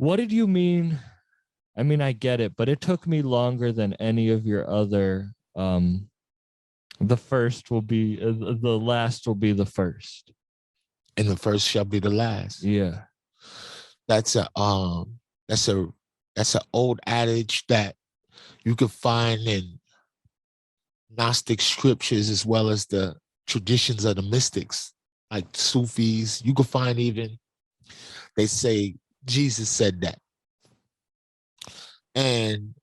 what did you mean? I mean, I get it, but it took me longer than any of your other. The first will be the last will be the first, and the first shall be the last. Yeah, That's a that's a that's an old adage that you could find in Gnostic scriptures as well as the traditions of the mystics, like Sufis. You could find even they say Jesus said that. And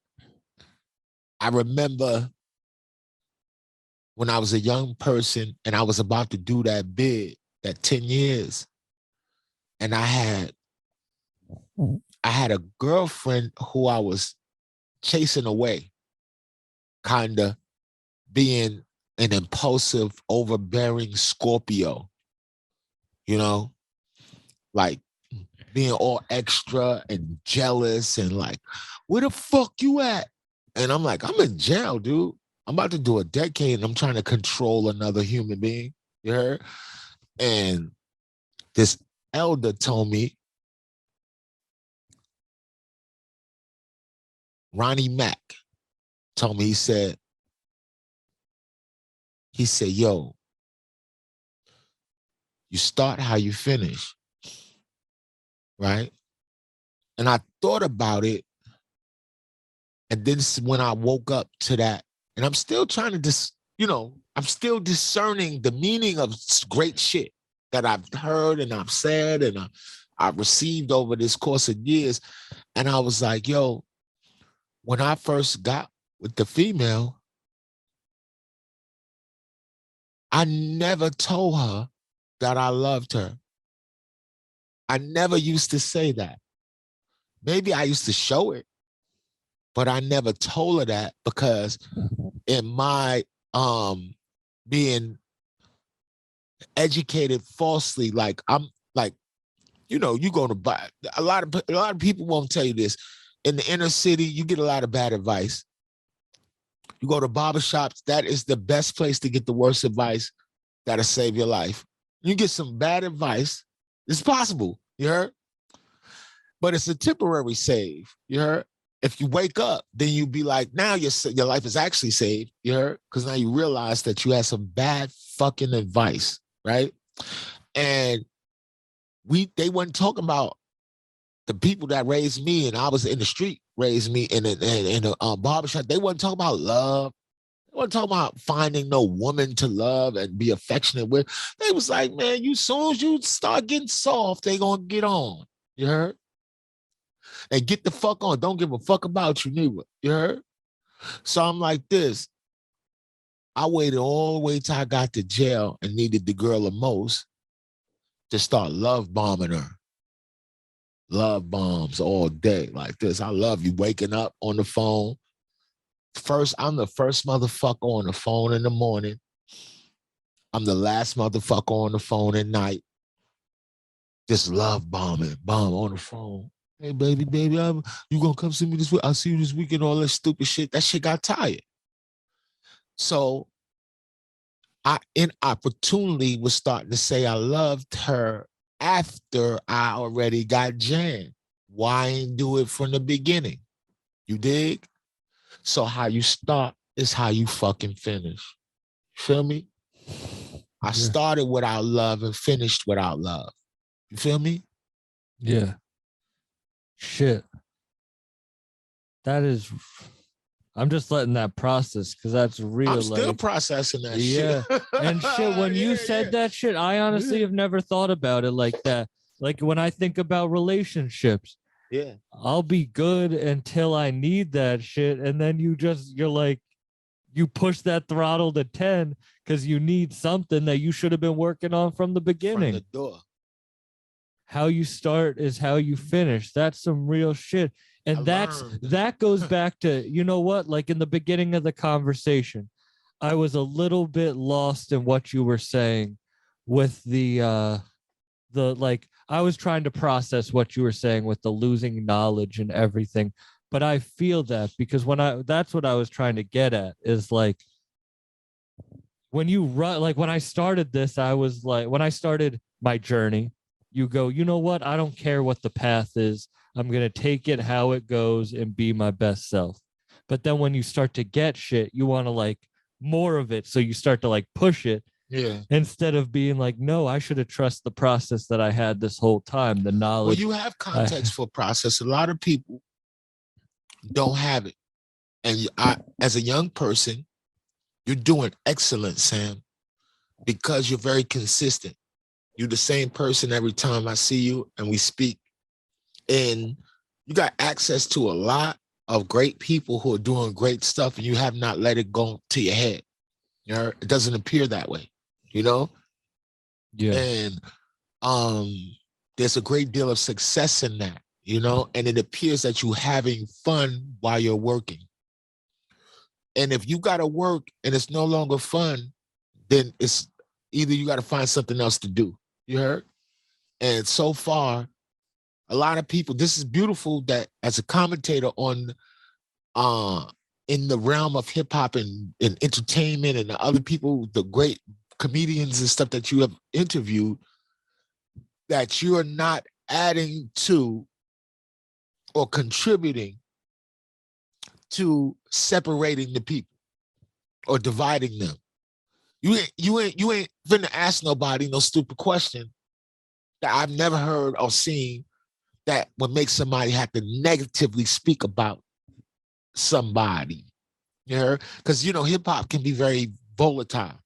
I remember when I was a young person and I was about to do that bid, that 10 years, and I had a girlfriend who I was chasing away, kind of being an impulsive, overbearing Scorpio, you know, like being all extra and jealous and like, where the fuck you at? And I'm like, I'm in jail, dude. I'm about to do a decade and I'm trying to control another human being. You heard? And this elder told me, Ronnie Mack told me, he said, yo, you start how you finish. Right? And I thought about it. And then when I woke up to that, and I'm still trying to I'm still discerning the meaning of great shit that I've heard and I've said and I've received over this course of years. And I was like, yo, when I first got with the female, I never told her that I loved her. I never used to say that. Maybe I used to show it, but I never told her that because in my being educated falsely, like I'm like, you go to buy a lot of people won't tell you this. In the inner city, you get a lot of bad advice. You go to barbershops, that is the best place to get the worst advice that'll save your life. You get some bad advice, it's possible, you heard? But it's a temporary save, you heard? If you wake up, then you be like, now your life is actually saved, you heard? Because now you realize that you had some bad fucking advice, right? And they weren't talking about the people that raised me and I was in the street, raised me in a barbershop. They wasn't talking about love. They wasn't talking about finding no woman to love and be affectionate with. They was like, man, soon as you start getting soft, they gonna get on. You heard? And get the fuck on. Don't give a fuck about you neither. You heard? So I'm like this. I waited all the way till I got to jail and needed the girl the most to start love bombing her. Love bombs all day like this. I love you waking up on the phone. I'm the first motherfucker on the phone in the morning. I'm the last motherfucker on the phone at night. Just love bombing, bomb on the phone. Hey, baby, you gonna come see me this week? I'll see you this weekend, all that stupid shit. That shit got tired. So I inopportunely was starting to say I loved her after I already got jammed. Why ain't do it from the beginning? You dig? So how you start is how you fucking finish. Feel me? I started without love and finished without love. You feel me? Yeah. Shit. I'm just letting that process because that's real. I'm still processing that shit. And shit, when you said that shit, I honestly have never thought about it like that. Like when I think about relationships, I'll be good until I need that shit. And then you're like, you push that throttle to 10 because you need something that you should have been working on from the beginning. From the door. How you start is how you finish. That's some real shit. And that goes back to, you know what? Like in the beginning of the conversation, I was a little bit lost in what you were saying with the like, I was trying to process what you were saying with the losing knowledge and everything. But I feel that because that's what I was trying to get at is like, when you run, like when I started this, I was like, when I started my journey, you go, you know what? I don't care what the path is. I'm going to take it how it goes and be my best self. But then when you start to get shit, you want to like more of it. So you start to like push it. Yeah. Instead of being like, no, I should have trusted the process that I had this whole time, the knowledge. Well, you have context for process. A lot of people don't have it. And as a young person, you're doing excellent, Sam, because you're very consistent. You're the same person every time I see you and we speak. And you got access to a lot of great people who are doing great stuff, and you have not let it go to your head. You know, it doesn't appear that way, you know? Yeah. And there's a great deal of success in that, you know? And it appears that you're having fun while you're working. And if you got to work and it's no longer fun, then it's either you got to find something else to do. You heard? And so far, a lot of people, this is beautiful that as a commentator on in the realm of hip hop and entertainment and the other people, the great comedians and stuff that you have interviewed, that you are not adding to or contributing to separating the people or dividing them. You ain't finna ask nobody no stupid question that I've never heard or seen that would make somebody have to negatively speak about somebody. You know, because you know hip hop can be very volatile.